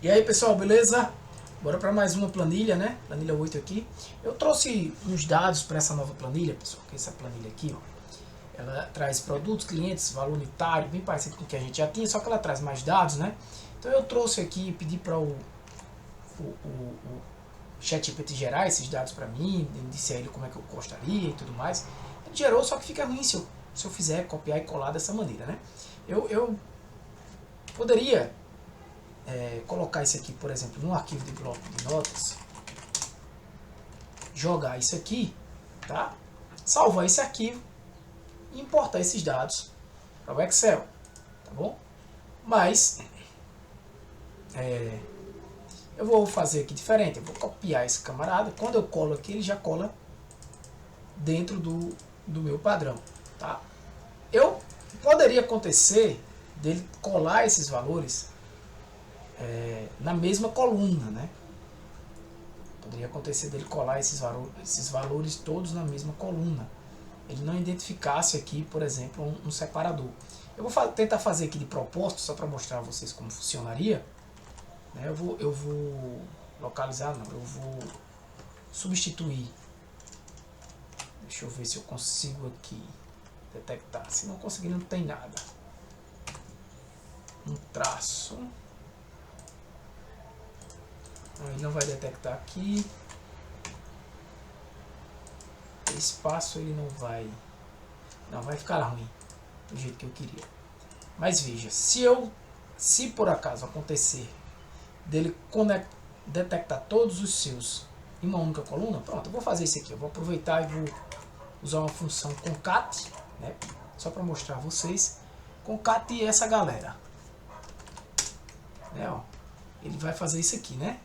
E aí pessoal, beleza? Bora para mais uma planilha, né? Planilha 8 aqui. Eu trouxe uns dados para essa nova planilha, pessoal, que é essa planilha aqui, ó. Ela traz produtos, clientes, valor unitário, bem parecido com o que a gente já tinha, só que ela traz mais dados, né? Então eu trouxe aqui, pedi para o ChatGPT gerar esses dados para mim, disse a ele como é que eu gostaria e tudo mais. Ele gerou, só que fica ruim se eu fizer copiar e colar dessa maneira, né? Eu poderia colocar isso aqui, por exemplo, num arquivo de bloco de notas, jogar isso aqui, tá? Salvar esse arquivo e importar esses dados para o Excel, tá bom? Mas eu vou fazer aqui diferente, eu vou copiar esse camarada, quando eu colo aqui ele já cola dentro do meu padrão, tá? Poderia acontecer dele colar esses valores na mesma coluna, né? Poderia acontecer dele colar esses valores todos na mesma coluna. Ele não identificasse aqui, por exemplo, um separador. Eu vou tentar fazer aqui de propósito, só para mostrar a vocês como funcionaria. Né? Eu vou localizar, não, eu vou substituir. Deixa eu ver se eu consigo aqui detectar. Se não conseguir, não tem nada. Um traço. Ele não vai detectar aqui. Espaço ele não vai. Não, vai ficar ruim do jeito que eu queria. Mas veja, se por acaso acontecer dele detectar todos os seus em uma única coluna, pronto, eu vou fazer isso aqui. Eu vou aproveitar e vou usar uma função concat, né? Só para mostrar a vocês. Concat e essa galera. Né, ó, ele vai fazer isso aqui, né?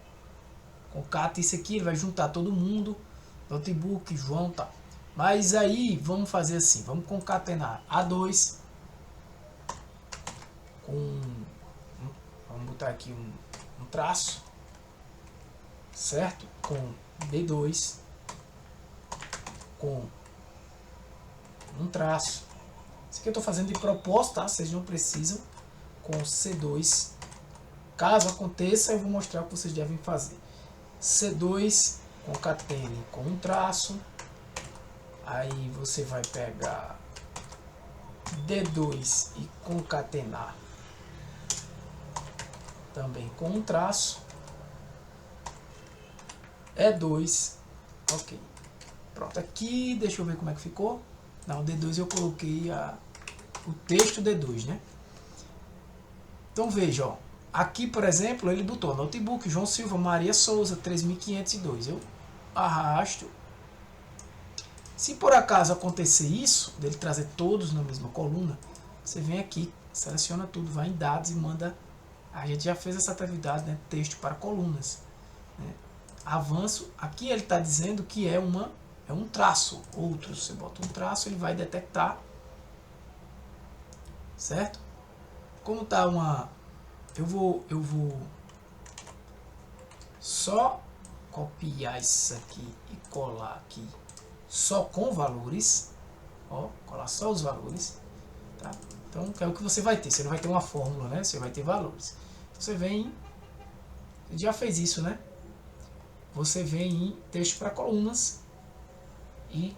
Concata isso aqui, ele vai juntar todo mundo, notebook, João, tá. Mas aí vamos fazer assim, vamos concatenar A2 com, vamos botar aqui um traço, certo? Com B2 com um traço. Isso aqui eu estou fazendo de propósito, tá? Vocês não precisam. Com C2. Caso aconteça, eu vou mostrar o que vocês devem fazer. C2 concatene com um traço, aí você vai pegar D2 e concatenar também com um traço, E2, ok, pronto. Aqui deixa eu ver como é que ficou. Não, D2 eu coloquei o texto D2, né? Então veja, ó. Aqui, por exemplo, ele botou notebook, João Silva, Maria Souza, 3502. Eu arrasto. Se por acaso acontecer isso, dele trazer todos na mesma coluna, você vem aqui, seleciona tudo, vai em dados e manda. A gente já fez essa atividade, né? Texto para colunas. Né? Avanço. Aqui ele está dizendo que é um traço. Outro, você bota um traço, ele vai detectar. Certo? Como está uma... Eu vou só copiar isso aqui e colar aqui só com valores. Ó, colar só os valores. Tá? Então, é o que você vai ter. Você não vai ter uma fórmula, né? Você vai ter valores. Então, você vem... Você já fez isso, né? Você vem em texto para colunas e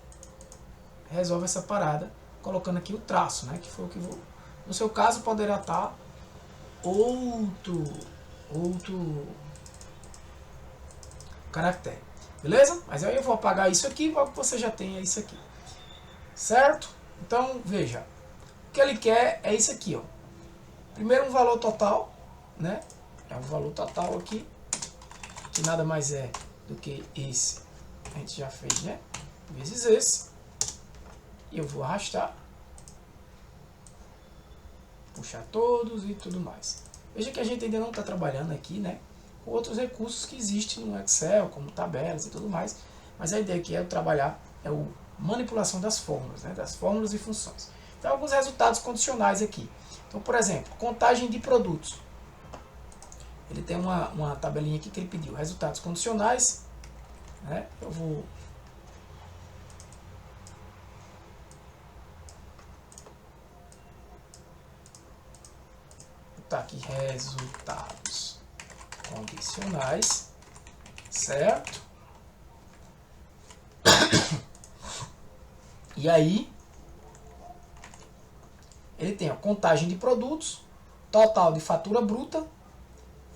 resolve essa parada colocando aqui o traço, né? Que foi o que vou... No seu caso, poderá estar outro caractere, beleza? Mas aí eu vou apagar isso aqui para que você já tenha isso aqui, certo? Então veja, o que ele quer é isso aqui, ó. Primeiro um valor total, né? É um valor total aqui, que nada mais é do que esse, a gente já fez, né? Vezes esse, e eu vou arrastar, puxar todos e tudo mais. Veja que a gente ainda não está trabalhando aqui, né, com outros recursos que existem no Excel, como tabelas e tudo mais, mas a ideia aqui é trabalhar manipulação das fórmulas, né, das fórmulas e funções. Então, alguns resultados condicionais aqui. Então, por exemplo, contagem de produtos. Ele tem uma tabelinha aqui que ele pediu, resultados condicionais, né, eu vou... Tá aqui, resultados condicionais, certo? E aí, ele tem a contagem de produtos, total de fatura bruta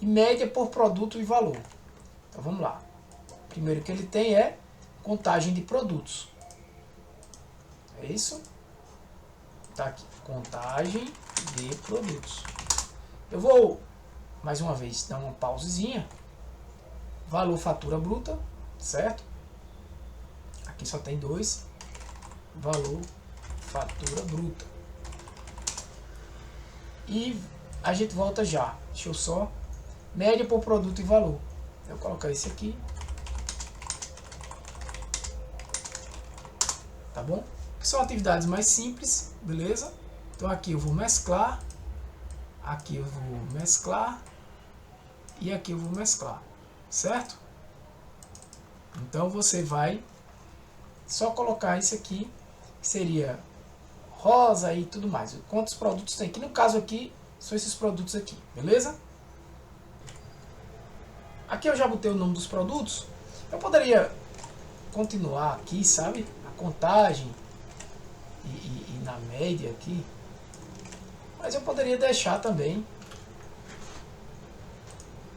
e média por produto e valor. Então vamos lá. O primeiro que ele tem é contagem de produtos. É isso? Tá aqui, contagem de produtos. Eu vou, mais uma vez, dar uma pausezinha. Valor fatura bruta, certo? Aqui só tem dois. Valor fatura bruta. E a gente volta já. Deixa eu só. Média por produto e valor. Eu vou colocar esse aqui. Tá bom? Que são atividades mais simples, beleza? Então aqui eu vou mesclar. Aqui eu vou mesclar. E aqui eu vou mesclar. Certo? Então você vai só colocar isso aqui, que seria rosa e tudo mais. Quantos produtos tem? Que no caso aqui, são esses produtos aqui, beleza? Aqui eu já botei o nome dos produtos. Eu poderia continuar aqui, sabe? A contagem e na média aqui. Mas eu poderia deixar também.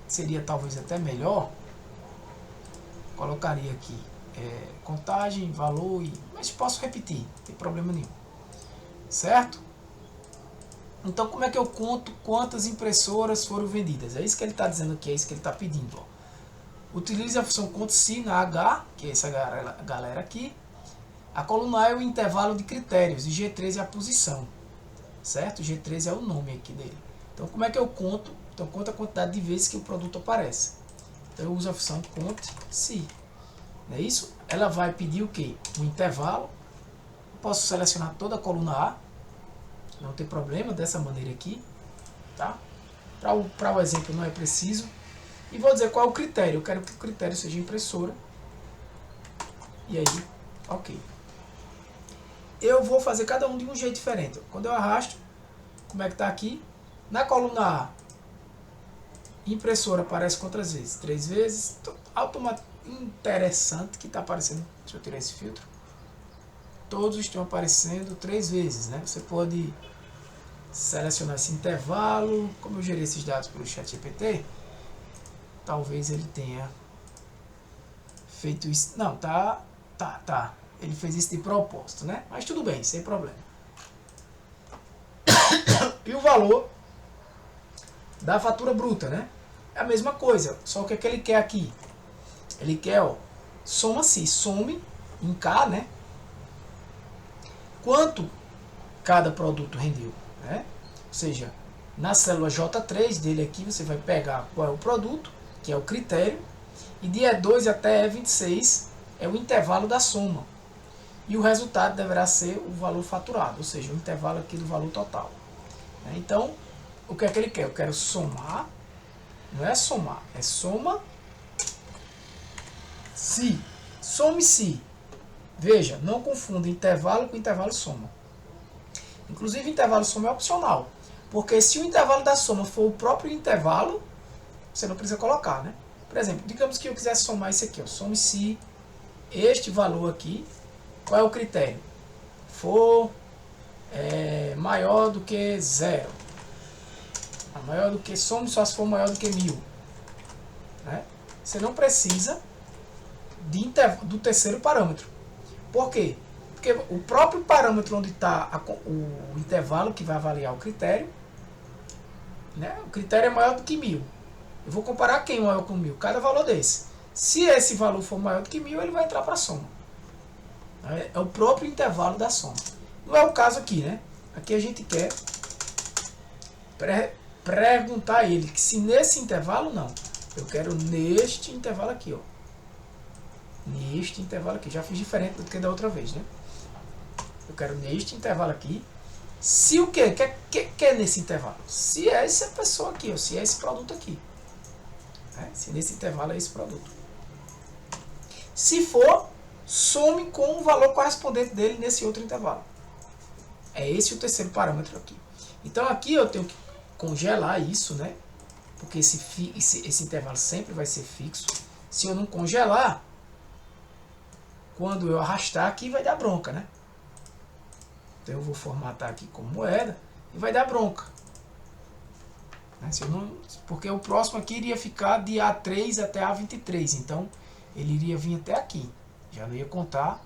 Seria talvez até melhor. Colocaria aqui contagem, valor, mas posso repetir, não tem problema nenhum. Certo? Então como é que eu conto quantas impressoras foram vendidas? É isso que ele está dizendo aqui, é isso que ele está pedindo. Ó. Utilize a função conte-se na H, que é essa galera aqui. A coluna A é o intervalo de critérios e G13 é a posição. Certo? G13 é o nome aqui dele. Então como é que eu conto? Então eu conto a quantidade de vezes que o produto aparece. Então eu uso a função conte-se. Não é isso? Ela vai pedir o quê? Um intervalo. Eu posso selecionar toda a coluna A. Não tem problema, dessa maneira aqui. Tá? Para o exemplo não é preciso. E vou dizer qual é o critério. Eu quero que o critério seja impressora. E aí, ok. Eu vou fazer cada um de um jeito diferente. Quando eu arrasto, como é que está aqui? Na coluna A, impressora aparece quantas vezes? 3 vezes. Automaticamente. Interessante que está aparecendo. Deixa eu tirar esse filtro. Todos estão aparecendo 3 vezes, né? Você pode selecionar esse intervalo. Como eu gerei esses dados pelo ChatGPT, talvez ele tenha feito isso. Não, tá. Ele fez isso de propósito, né? Mas tudo bem, sem problema. E o valor da fatura bruta, né? É a mesma coisa, só que o que ele quer aqui? Ele quer, ó, soma-se, some em K, né? Quanto cada produto rendeu, né? Ou seja, na célula J3 dele aqui, você vai pegar qual é o produto, que é o critério, e de E2 até E26 é o intervalo da soma. E o resultado deverá ser o valor faturado, ou seja, o intervalo aqui do valor total. Então, o que é que ele quer? Eu quero somar, não é somar, é soma se. Some-se. Veja, não confunda intervalo com intervalo soma. Inclusive, intervalo soma é opcional, porque se o intervalo da soma for o próprio intervalo, você não precisa colocar, né? Por exemplo, digamos que eu quisesse somar isso aqui, ó, some-se este valor aqui. Qual é o critério? For maior do que 0. Maior do que, some só se for maior do que 1000. Né? Você não precisa do terceiro parâmetro. Por quê? Porque o próprio parâmetro onde está o intervalo que vai avaliar o critério, né? O critério é maior do que 1000. Eu vou comparar quem é maior com 1000? Cada valor desse. Se esse valor for maior do que 1000, ele vai entrar para a soma. É o próprio intervalo da soma. Não é o caso aqui, né? Aqui a gente quer perguntar a ele que se nesse intervalo, não. Eu quero neste intervalo aqui, ó. Neste intervalo aqui. Já fiz diferente do que da outra vez, né? Eu quero neste intervalo aqui. Se o quê? Que é nesse intervalo? Se é essa pessoa aqui, ó. Se é esse produto aqui. Se nesse intervalo é esse produto. Se for, some com o valor correspondente dele nesse outro intervalo. É esse o terceiro parâmetro aqui. Então aqui eu tenho que congelar isso, né? porque esse intervalo sempre vai ser fixo. Se eu não congelar, quando eu arrastar aqui vai dar bronca, né? Então eu vou formatar aqui como moeda e vai dar bronca. Se eu não, porque o próximo aqui iria ficar de A3 até A23, então ele iria vir até aqui. Já não ia contar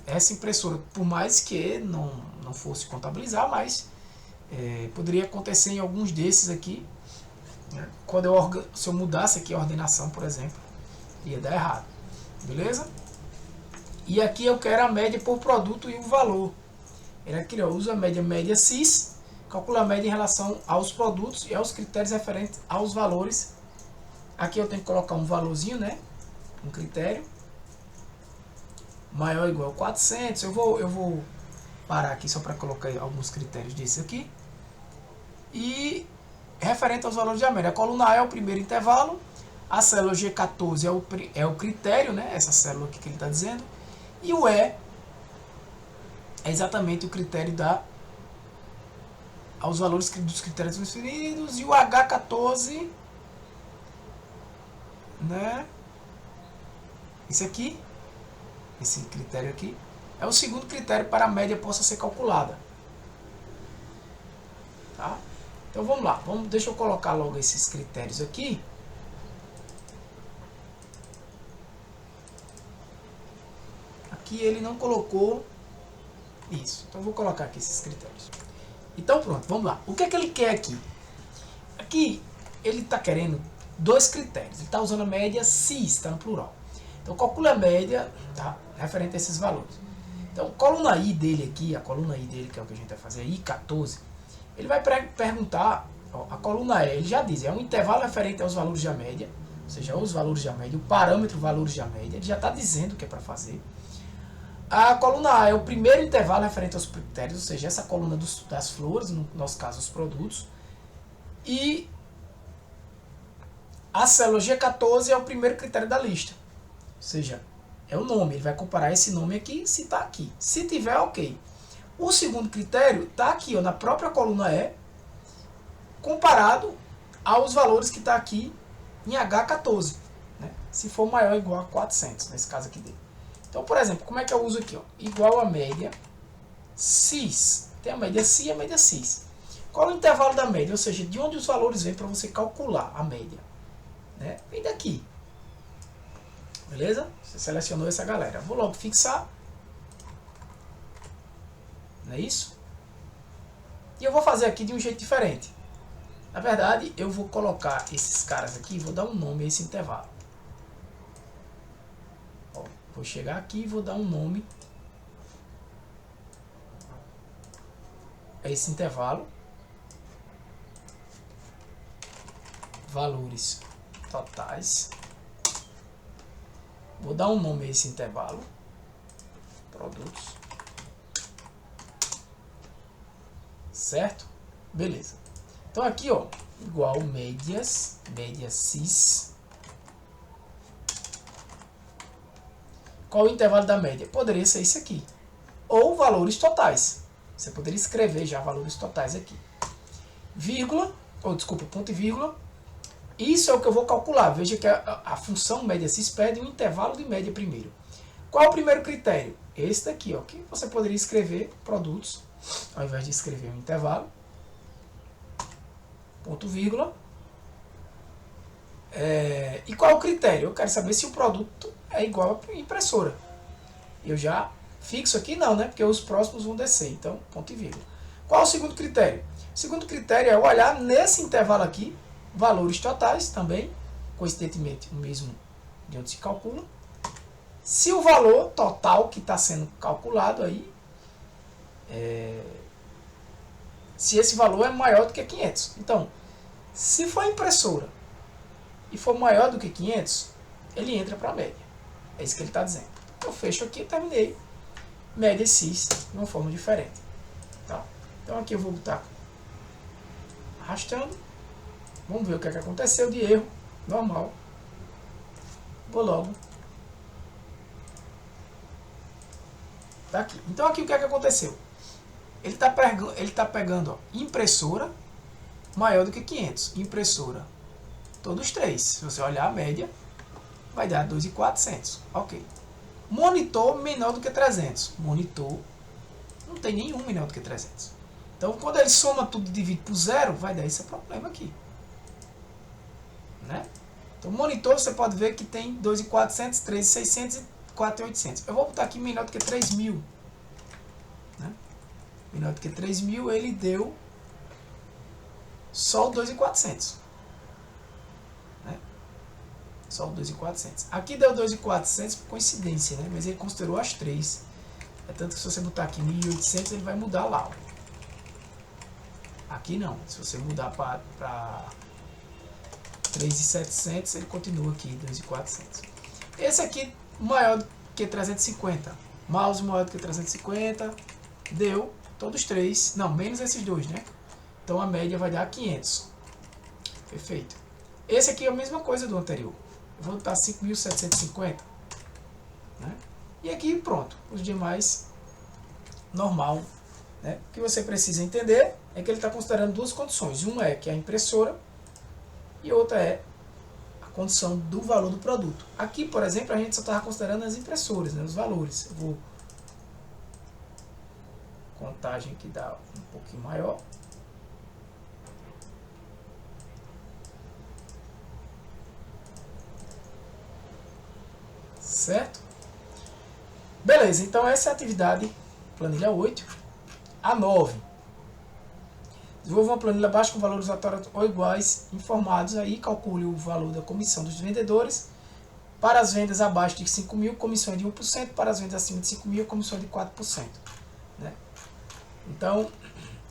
essa impressora, por mais que não fosse contabilizar, mas poderia acontecer em alguns desses aqui, né? Se eu mudasse aqui a ordenação, por exemplo, ia dar errado, beleza? E aqui eu quero a média por produto e o valor. Ele aqui usa a média CIS, calcula a média em relação aos produtos e aos critérios referentes aos valores. Aqui eu tenho que colocar um valorzinho, né? Um critério maior ou igual a 400. Eu vou parar aqui só para colocar alguns critérios desse aqui. E referente aos valores de média, a coluna A é o primeiro intervalo, a célula G14 é o critério, né? Essa célula aqui que ele está dizendo, e o E é exatamente o critério aos valores dos critérios transferidos, e o H14, né? Esse critério aqui é o segundo critério para a média possa ser calculada, tá? Então vamos lá, deixa eu colocar logo esses critérios aqui. Aqui ele não colocou isso, então eu vou colocar aqui esses critérios. Então pronto, vamos lá. O que é que ele quer aqui? Aqui ele está querendo dois critérios. Ele está usando a média CIS, está no plural. Então calcula a média, tá, referente a esses valores. Então coluna I dele aqui, a coluna I dele, que é o que a gente vai fazer, I14, ele vai perguntar, ó, a coluna E, ele já diz, é um intervalo referente aos valores da média, ou seja, os valores da média, o parâmetro valores da média, ele já está dizendo o que é para fazer. A coluna A é o primeiro intervalo referente aos critérios, ou seja, essa coluna das flores, no nosso caso os produtos. E a célula G14 é o primeiro critério da lista, ou seja, é o nome, ele vai comparar esse nome aqui se está aqui. Se tiver, ok. O segundo critério está aqui, ó, na própria coluna E, comparado aos valores que está aqui em H14, né? Se for maior ou igual a 400, nesse caso aqui dele. Então, por exemplo, como é que eu uso aqui? Ó? Igual a média CIS. Tem a média CI e a média CIS. Qual é o intervalo da média? Ou seja, de onde os valores vêm para você calcular a média, né? Vem daqui. Beleza? Você selecionou essa galera. Vou logo fixar. Não é isso? E eu vou fazer aqui de um jeito diferente. Na verdade, eu vou colocar esses caras aqui, vou dar um nome a esse intervalo. Ó, vou chegar aqui e vou dar um nome a esse intervalo. Valores totais. Vou dar um nome a esse intervalo. Produtos. Certo? Beleza. Então aqui, ó, igual médias, média CIS. Qual o intervalo da média? Poderia ser isso aqui. Ou valores totais. Você poderia escrever já valores totais aqui. Vírgula, ou desculpa, ponto e vírgula. Isso é o que eu vou calcular. Veja que a função média CIS pede um intervalo de média primeiro. Qual é o primeiro critério? Esse daqui, ó, que você poderia escrever produtos, ao invés de escrever um intervalo. Ponto, vírgula. E qual é o critério? Eu quero saber se o produto é igual à impressora. Eu já fixo aqui não, né? Porque os próximos vão descer. Então, ponto e vírgula. Qual é o segundo critério? O segundo critério é olhar nesse intervalo aqui, valores totais também, coincidentemente o mesmo de onde se calcula. Se o valor total que está sendo calculado aí, se esse valor é maior do que 500. Então, se for impressora e for maior do que 500, ele entra para a média. É isso que ele está dizendo. Eu fecho aqui e terminei. Média CIS de uma forma diferente. Tá? Então aqui eu vou botar arrastando. Vamos ver o que é que aconteceu de erro. Normal. Vou logo. Tá aqui. Então aqui o que é que aconteceu? Ele está pegando ó, impressora maior do que 500. Impressora, todos três. Se você olhar a média, vai dar 2.400. Ok. Monitor menor do que 300. Monitor não tem nenhum menor do que 300. Então, quando ele soma tudo e divide por zero, vai dar esse problema aqui. Né? Então, monitor você pode ver que tem 2.400, 3.600 e 4.800. Eu vou botar aqui menor do que 3.000. Né? Menor do que 3.000, ele deu só o 2.400. Né? Só o 2.400. Aqui deu 2.400 por coincidência, né? Mas ele considerou as três. É tanto que se você botar aqui 1.800, ele vai mudar lá. Ó. Aqui não. Se você mudar para 3.700, ele continua aqui 2.400. Esse aqui maior do que 350. Mouse maior do que 350. Deu todos três. Não, menos esses dois, né? Então a média vai dar 500. Perfeito. Esse aqui é a mesma coisa do anterior. Eu vou botar 5.750. Né? E aqui pronto. Os demais, normal. Né? O que você precisa entender é que ele está considerando duas condições. Uma é que é a impressora e outra é a condição do valor do produto. Aqui, por exemplo, a gente só estava considerando as impressoras, né? Os valores. Eu vou contagem que dá um pouquinho maior. Certo? Beleza, então essa é a atividade planilha 8. A 9. Desenvolva uma planilha baixa com valores aleatórios ou iguais informados. Aí calcule o valor da comissão dos vendedores. Para as vendas abaixo de 5.000, comissão é de 1%. Para as vendas acima de 5.000, comissão é de 4%. Né? Então,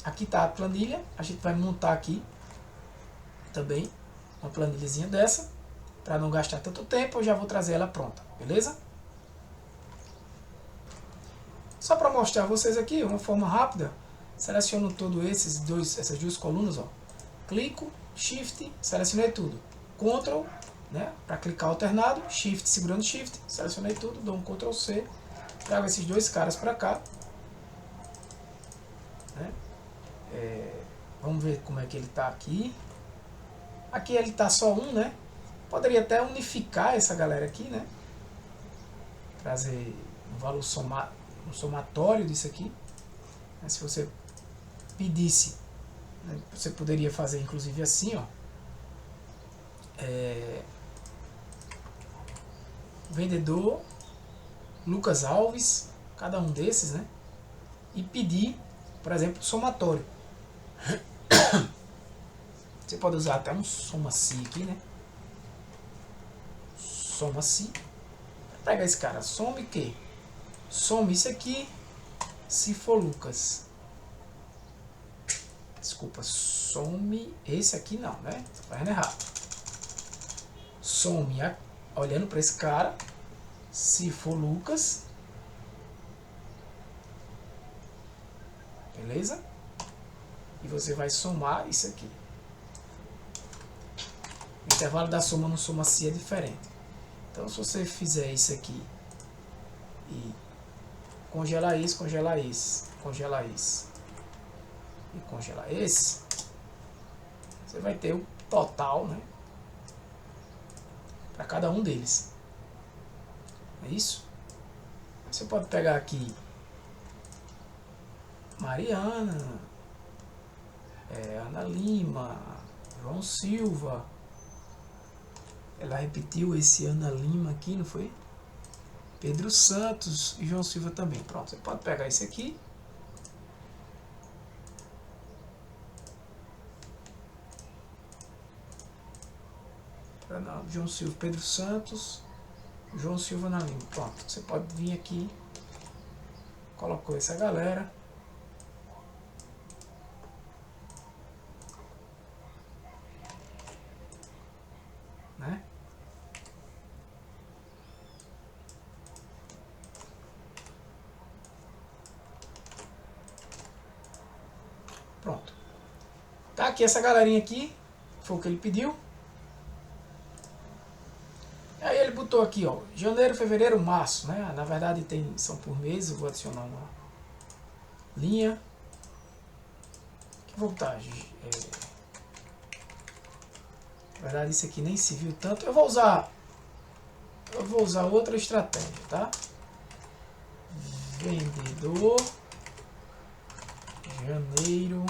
aqui está a planilha. A gente vai montar aqui também uma planilhazinha dessa. Para não gastar tanto tempo, eu já vou trazer ela pronta. Beleza? Só para mostrar a vocês aqui, uma forma rápida. Seleciono todo essas duas colunas, ó. Clico, Shift, selecionei tudo. Ctrl, né, para clicar alternado, Shift, segurando Shift, selecionei tudo, dou um Ctrl C, trago esses dois caras para cá. Né? Vamos ver como é que ele está aqui. Aqui ele está só um, né? Poderia até unificar essa galera aqui, né? Trazer um valor um somatório disso aqui. Se você pedisse, né, você poderia fazer inclusive assim, ó. Vendedor Lucas Alves, cada um desses, né? E pedir, por exemplo, somatório. Você pode usar até um soma-se aqui, né? Soma-se. Pega esse cara, some o quê? Some isso aqui, se for Lucas. Desculpa, some esse aqui não, né? Tá fazendo errado. Some olhando para esse cara, se for Lucas. Beleza? E você vai somar isso aqui. O intervalo da soma no soma-se é diferente. Então, se você fizer isso aqui e congelar esse, congelar esse, congelar esse e congelar esse, você vai ter o total, né, para cada um deles. É isso? Você pode pegar aqui Mariana, Ana Lima, João Silva. Ela repetiu esse Ana Lima aqui, não foi? Pedro Santos e João Silva também. Pronto, você pode pegar esse aqui. João Silva, Pedro Santos, João Silva, Ana Lima. Pronto, você pode vir aqui. Colocou essa galera. Né? Pronto. Tá aqui essa galerinha aqui, foi o que ele pediu. Aí ele botou aqui, ó, janeiro, fevereiro, março, né? Na verdade são por mês, eu vou adicionar uma linha. Que vou botar verdade, isso aqui nem se viu tanto. Eu vou usar outra estratégia, tá? Vendedor, janeiro.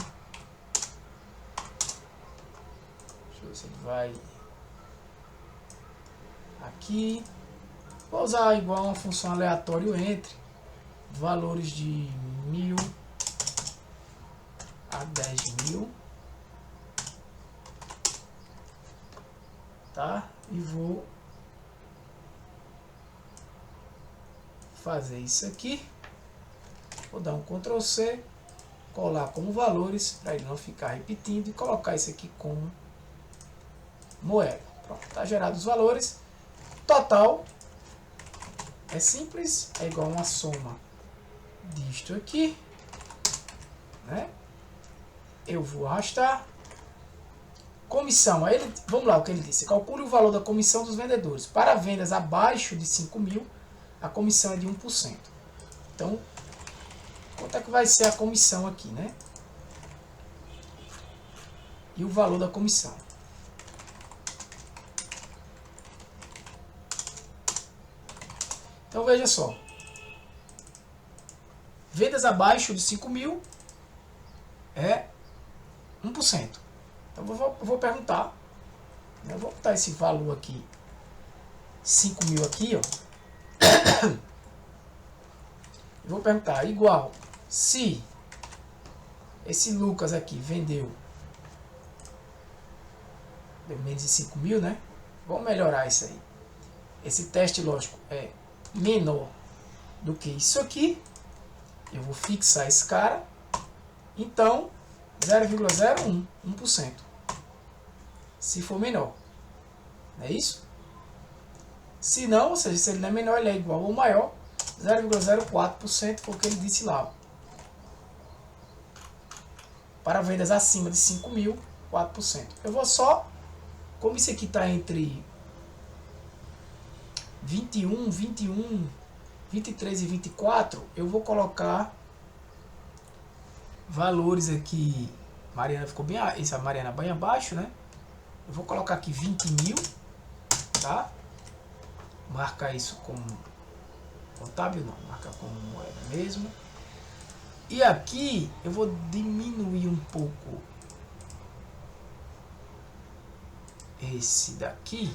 Deixa eu ver se ele vai aqui. Vou usar igual uma função aleatória entre valores de 1000 a 10.000, tá? E vou fazer isso aqui. Vou dar um Ctrl C, colar como valores para ele não ficar repetindo e colocar isso aqui como moeda. Pronto, tá gerado os valores. Total é simples, é igual uma soma disto aqui, né? Eu vou arrastar. Comissão, aí ele, vamos lá o que ele disse. Calcule o valor da comissão dos vendedores. Para vendas abaixo de 5.000, a comissão é de 1%. Então, quanto é que vai ser a comissão aqui, né? E o valor da comissão. Então, veja só. Vendas abaixo de 5.000 é 1%. Então, eu vou perguntar. Eu vou botar esse valor aqui. 5.000 aqui, ó. Eu vou perguntar, igual, se esse Lucas aqui vendeu menos de 5.000, né? Vamos melhorar isso aí. Esse teste lógico é menor do que isso aqui. Eu vou fixar esse cara. Então, 0,01, 1%. Se for menor. Não é isso? Se não, ou seja, se ele não é menor, ele é igual ou maior, 0,04% foi o que ele disse lá. Para vendas acima de 5.000, 4%. Eu vou só, como isso aqui está entre 21, 23 e 24, eu vou colocar valores aqui. Mariana ficou bem, essa Mariana bem abaixo, né? Eu vou colocar aqui 20.000, tá? Marca isso como contábil, não, marca como moeda mesmo. E aqui eu vou diminuir um pouco esse daqui,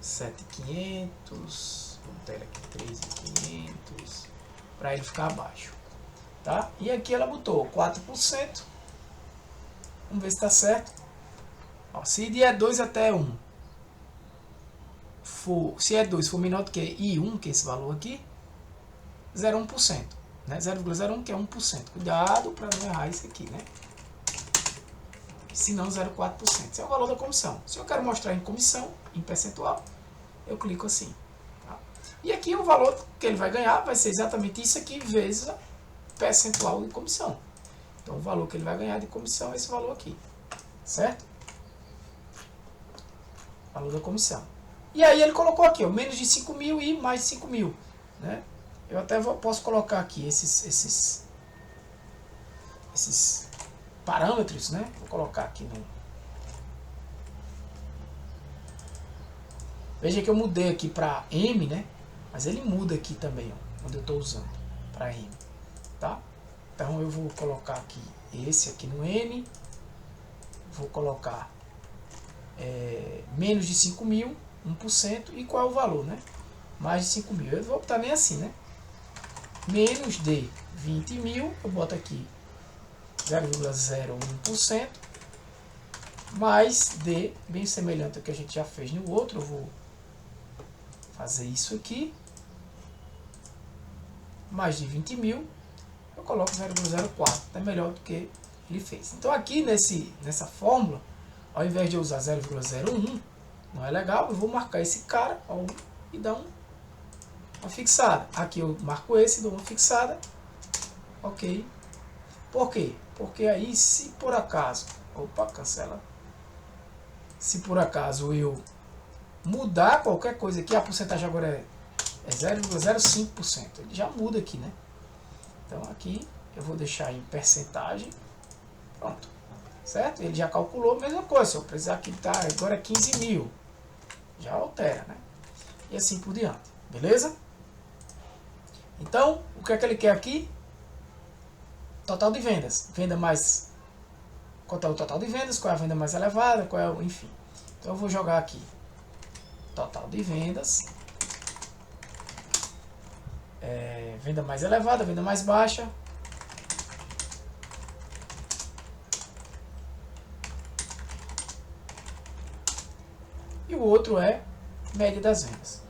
7.500, vou botar ele aqui 3.500, para ele ficar abaixo, tá? E aqui ela botou 4%, vamos ver se está certo. Ó, se de E2 até 1 for, se E2 for menor do que I1, que é esse valor aqui, 0,1%, né? 0,01 que é 1%. Cuidado para não errar isso aqui, né? Se não, 0,4%. Esse é o valor da comissão. Se eu quero mostrar em comissão, em percentual, eu clico assim. Tá? E aqui o valor que ele vai ganhar vai ser exatamente isso aqui vezes a percentual de comissão. Então o valor que ele vai ganhar de comissão é esse valor aqui. Certo? Valor da comissão. E aí ele colocou aqui, ó, menos de 5.000 e mais de 5.000. Né? Eu até posso colocar aqui esses parâmetros, né? Vou colocar aqui no... Veja que eu mudei aqui para M, né? Mas ele muda aqui também, ó, onde eu estou usando para M, tá? Então eu vou colocar aqui esse aqui no N, vou colocar menos de 5.000, 1%, e qual é o valor, né? Mais de 5.000, eu vou botar nem assim, né? Menos de 20.000, eu boto aqui 0,01%, mais de, bem semelhante ao que a gente já fez no outro, eu vou fazer isso aqui, mais de 20.000, eu coloco 0,04, é melhor do que ele fez. Então aqui nessa fórmula, ao invés de eu usar 0,01, não é legal, eu vou marcar esse cara, ó, e dar uma fixada. Aqui eu marco esse, dou uma fixada, ok. Por quê? Porque aí, se por acaso, opa, cancela, se por acaso eu mudar qualquer coisa aqui, a porcentagem agora é 0,05%, ele já muda aqui, né? Então aqui eu vou deixar em percentagem, pronto. certo? Ele já calculou a mesma coisa. Se eu precisar aqui, tá, agora é 15 mil. Já altera, né? E assim por diante, beleza? Então, o que é que ele quer aqui? Total de vendas. Venda mais... Qual é o total de vendas? Qual é a venda mais elevada? Qual é o... Enfim. Então eu vou jogar aqui. Total de vendas. Venda mais elevada, venda mais baixa. E o outro é média das vendas.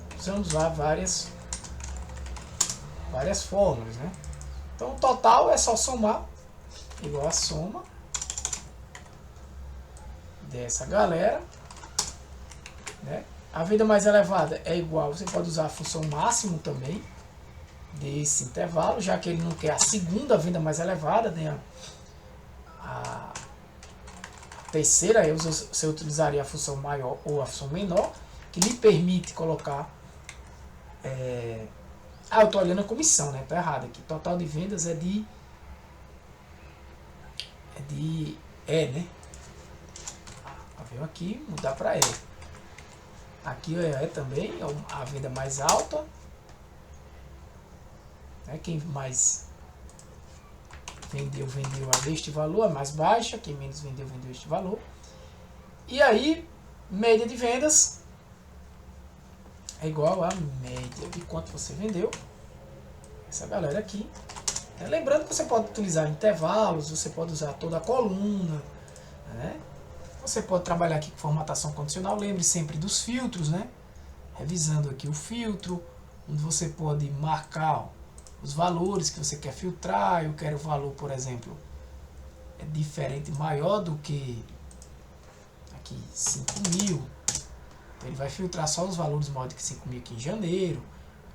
Precisamos usar várias fórmulas, né? Então o total é só somar, igual a soma dessa galera, né? A venda mais elevada é igual, você pode usar a função máximo também desse intervalo, já que ele não quer a segunda venda mais elevada, nem a terceira, aí você utilizaria a função maior ou a função menor, que lhe permite colocar... eu estou olhando a comissão, né? Tá errado aqui. Total de vendas é de né? Veio aqui, mudar para E. Aqui é também a venda mais alta, né? Quem mais vendeu a este valor, a mais baixa. Quem menos vendeu este valor. E aí, média de vendas é igual a média de quanto você vendeu. Essa galera aqui. Lembrando que você pode utilizar intervalos, você pode usar toda a coluna, né? Você pode trabalhar aqui com formatação condicional. Lembre sempre dos filtros, né? Revisando aqui o filtro, onde você pode marcar os valores que você quer filtrar. Eu quero o valor, por exemplo, é diferente, maior do que aqui 5.000. Ele vai filtrar só os valores maiores que 5.000 aqui em janeiro.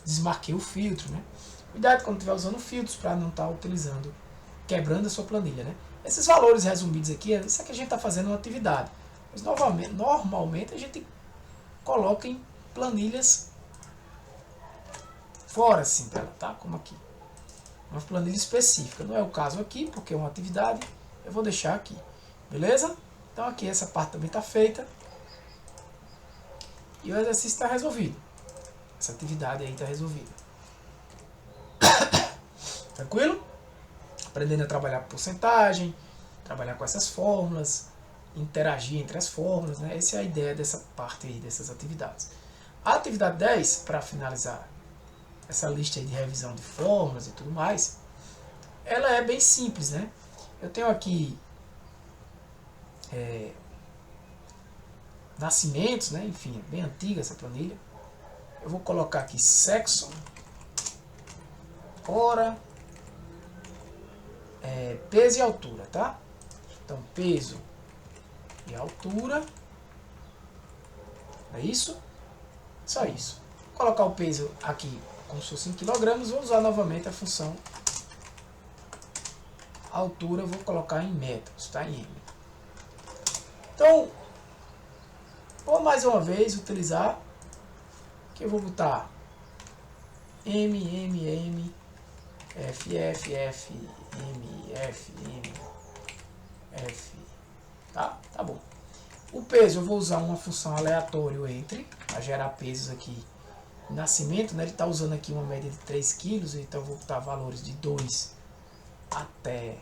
Desmarquei o filtro, né? Cuidado quando estiver usando filtros para não estar utilizando, quebrando a sua planilha, né? Esses valores resumidos aqui, isso é que a gente está fazendo uma atividade. Mas normalmente a gente coloca em planilhas fora assim dela, tá? Como aqui. Uma planilha específica. Não é o caso aqui, porque é uma atividade. Eu vou deixar aqui. Beleza? Então aqui essa parte também está feita. E o exercício está resolvido. Essa atividade aí está resolvida. Tranquilo? Aprendendo a trabalhar com porcentagem, trabalhar com essas fórmulas, interagir entre as fórmulas, né? Essa é a ideia dessa parte aí, dessas atividades. A atividade 10, para finalizar essa lista aí de revisão de fórmulas e tudo mais, ela é bem simples, né? Eu tenho aqui nascimentos, né? Enfim, é bem antiga essa planilha. Eu vou colocar aqui sexo, hora, peso e altura, tá? Então, peso e altura. É isso? Só isso. Vou colocar o peso aqui como se fosse em quilogramas. Vou usar novamente a função altura. Vou colocar em metros, tá? Em M. Então, vou mais uma vez utilizar, que eu vou botar M, F, M, F, tá? Tá bom. O peso eu vou usar uma função aleatória entre, para gerar pesos aqui. Nascimento, né? Ele está usando aqui uma média de 3 kg, então eu vou botar valores de 2 até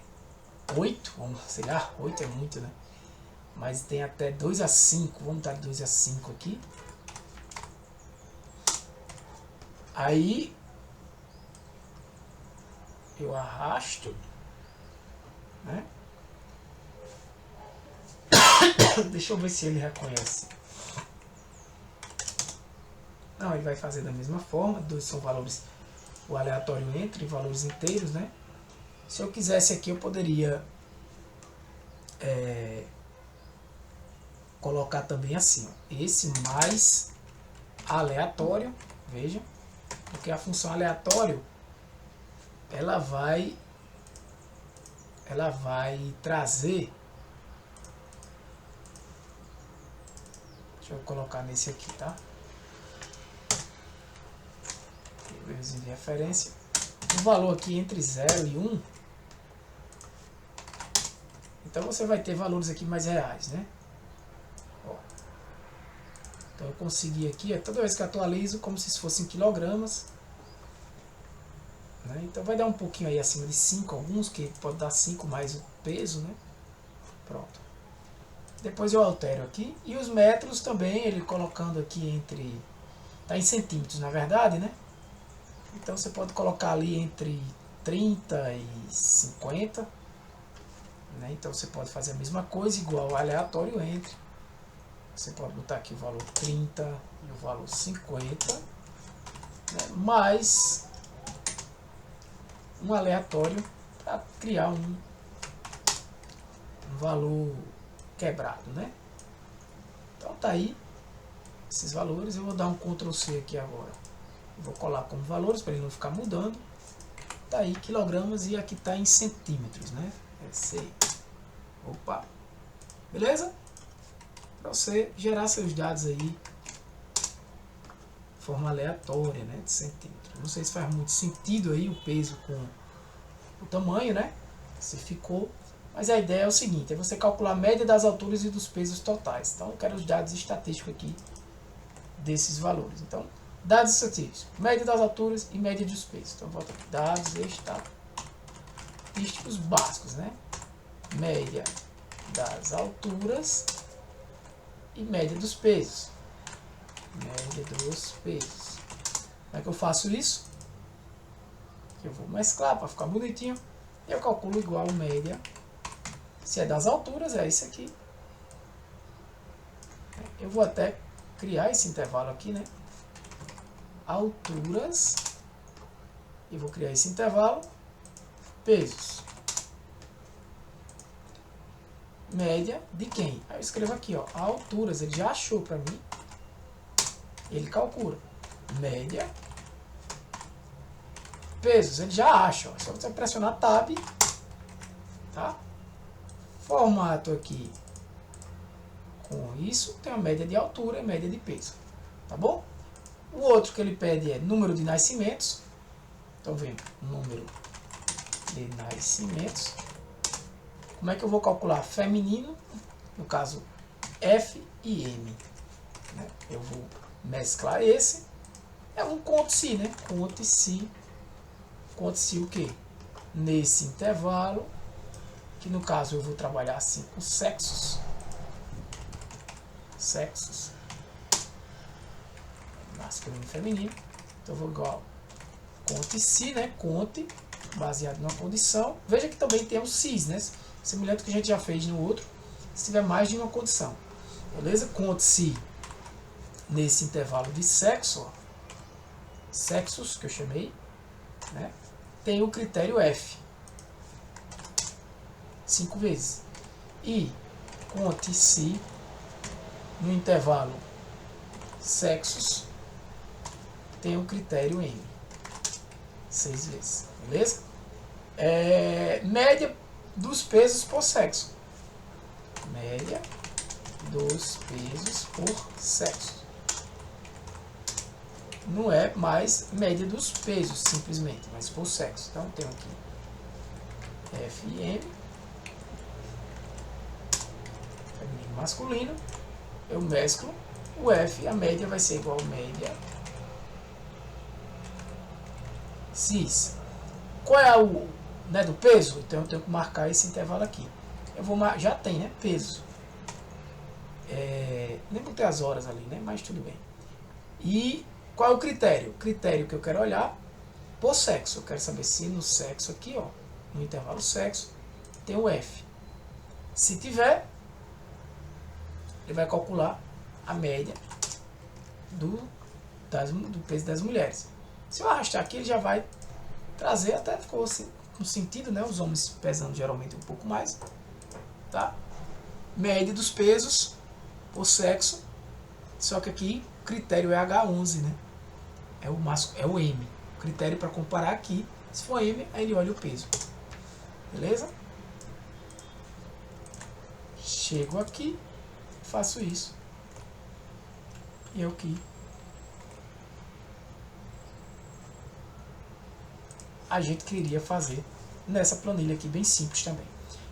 8, sei lá, 8 é muito, né? Mas tem até 2 a 5, vamos botar 2 a 5 aqui. Aí eu arrasto, né? Deixa eu ver se ele reconhece. Não, ele vai fazer da mesma forma. Dois são valores, o aleatório entre valores inteiros, né? Se eu quisesse aqui, eu poderia colocar também assim, ó, esse mais aleatório, veja, porque a função aleatório ela vai trazer, deixa eu colocar nesse aqui, tá? Erros de referência. O valor aqui entre 0 e 1, Então você vai ter valores aqui mais reais, né? Ó. Então eu consegui aqui, toda vez que eu atualizo, como se fossem quilogramas. Né? Então vai dar um pouquinho aí acima de 5, alguns que pode dar 5 mais o peso, né? Pronto. Depois eu altero aqui. E os metros também, ele colocando aqui entre... Está em centímetros, na verdade, né? Então você pode colocar ali entre 30 e 50. Né? Então você pode fazer a mesma coisa, igual aleatório entre. Você pode botar aqui o valor 30 e o valor 50. Né? Mais um aleatório para criar um valor quebrado, né? Então tá aí esses valores. Eu vou dar um Ctrl C aqui agora. Eu vou colar como valores para ele não ficar mudando. Tá aí quilogramas e aqui tá em centímetros, né? Esse aí. Opa. Beleza? Para você gerar seus dados aí de forma aleatória, né? De centímetros. Não sei se faz muito sentido aí o peso com o tamanho, né? Se ficou. Mas a ideia é o seguinte, é você calcular a média das alturas e dos pesos totais. Então eu quero os dados estatísticos aqui desses valores. Então, dados estatísticos, média das alturas e média dos pesos. Então volta aqui, dados estatísticos básicos, né? Média das alturas e média dos pesos. Média dos pesos. Como é que eu faço isso? Eu vou mesclar para ficar bonitinho. E eu calculo igual média. Se é das alturas, é isso aqui. Eu vou até criar esse intervalo aqui, né? Alturas. E vou criar esse intervalo. Pesos. Média de quem? Aí eu escrevo aqui, ó. Alturas. Ele já achou para mim. Ele calcula. Média. Pesos. Ele já acha. Ó. Só você pressionar Tab. Tá? Formato aqui com isso, tem a média de altura e média de peso, tá bom? O outro que ele pede é número de nascimentos, então vem número de nascimentos. Como é que eu vou calcular? Feminino, no caso F e M, né? Eu vou mesclar esse, é um conte-se, né? Conte-se o que? Nesse intervalo, que no caso eu vou trabalhar assim com sexos. Sexos. Masculino e feminino. Então eu vou igual conte-se, né? Conte, baseado numa condição. Veja que também tem o cis, né? Semelhante ao que a gente já fez no outro, se tiver mais de uma condição. Beleza? Conte-se nesse intervalo de sexo, ó. Sexos, que eu chamei, né? Tem o critério F. 5 vezes. E conte-se no intervalo sexos, tem o critério M. 6 vezes. Beleza? Média dos pesos por sexo. Média dos pesos por sexo. Não é mais média dos pesos, simplesmente, mas por sexo. Então, tem aqui F e M. Feminino, masculino, eu mesclo o F, a média vai ser igual a média cis. Qual é o, né, do peso? Então eu tenho que marcar esse intervalo aqui. Eu vou já tem, né, peso. Nem botei as horas ali, né, mas tudo bem. E qual é o critério? O critério que eu quero olhar por sexo. Eu quero saber se no sexo aqui, ó, no intervalo sexo, tem o F. Se tiver, ele vai calcular a média do peso das mulheres. Se eu arrastar aqui, ele já vai trazer, até ficou assim, com sentido, né? Os homens pesando geralmente um pouco mais. Tá? Média dos pesos por sexo. Só que aqui o critério é H11, né? É o M. O critério para comparar aqui. Se for M, aí ele olha o peso. Beleza? Chego aqui, faço isso. E é o que a gente queria fazer nessa planilha aqui, bem simples também.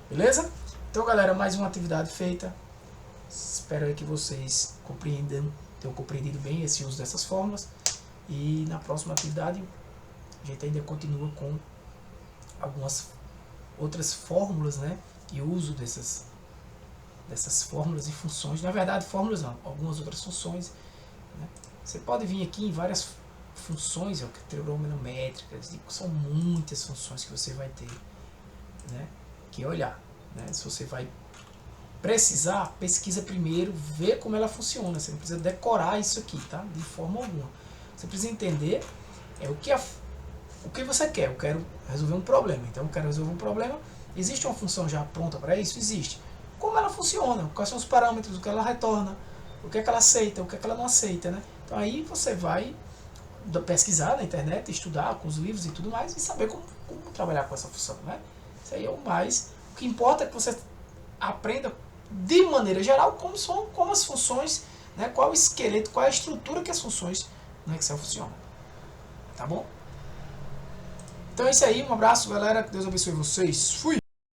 Beleza? Então, galera, mais uma atividade feita. Espero aí que vocês tenham compreendido bem esse uso dessas fórmulas. E na próxima atividade a gente ainda continua com algumas outras fórmulas, né? E o uso dessas fórmulas e funções. Na verdade, fórmulas não, algumas outras funções, né? Você pode vir aqui em várias funções, trigonométricas, são muitas funções que você vai ter, né, que olhar, né? Se você vai precisar, pesquisa primeiro, vê como ela funciona. Você não precisa decorar isso aqui, tá? De forma alguma. Você precisa entender o que você quer. Eu quero resolver um problema, então eu quero resolver um problema. Existe uma função já pronta para isso? Existe. Como ela funciona? Quais são os parâmetros? O que ela retorna? O que é que ela aceita? O que é que ela não aceita, né? Então aí você vai pesquisar na internet, estudar com os livros e tudo mais e saber como trabalhar com essa função, né? Isso aí é o mais. O que importa é que você aprenda de maneira geral como as funções, né? Qual é o esqueleto, qual é a estrutura que as funções no Excel funcionam. Tá bom? Então é isso aí, um abraço, galera, que Deus abençoe vocês. Fui!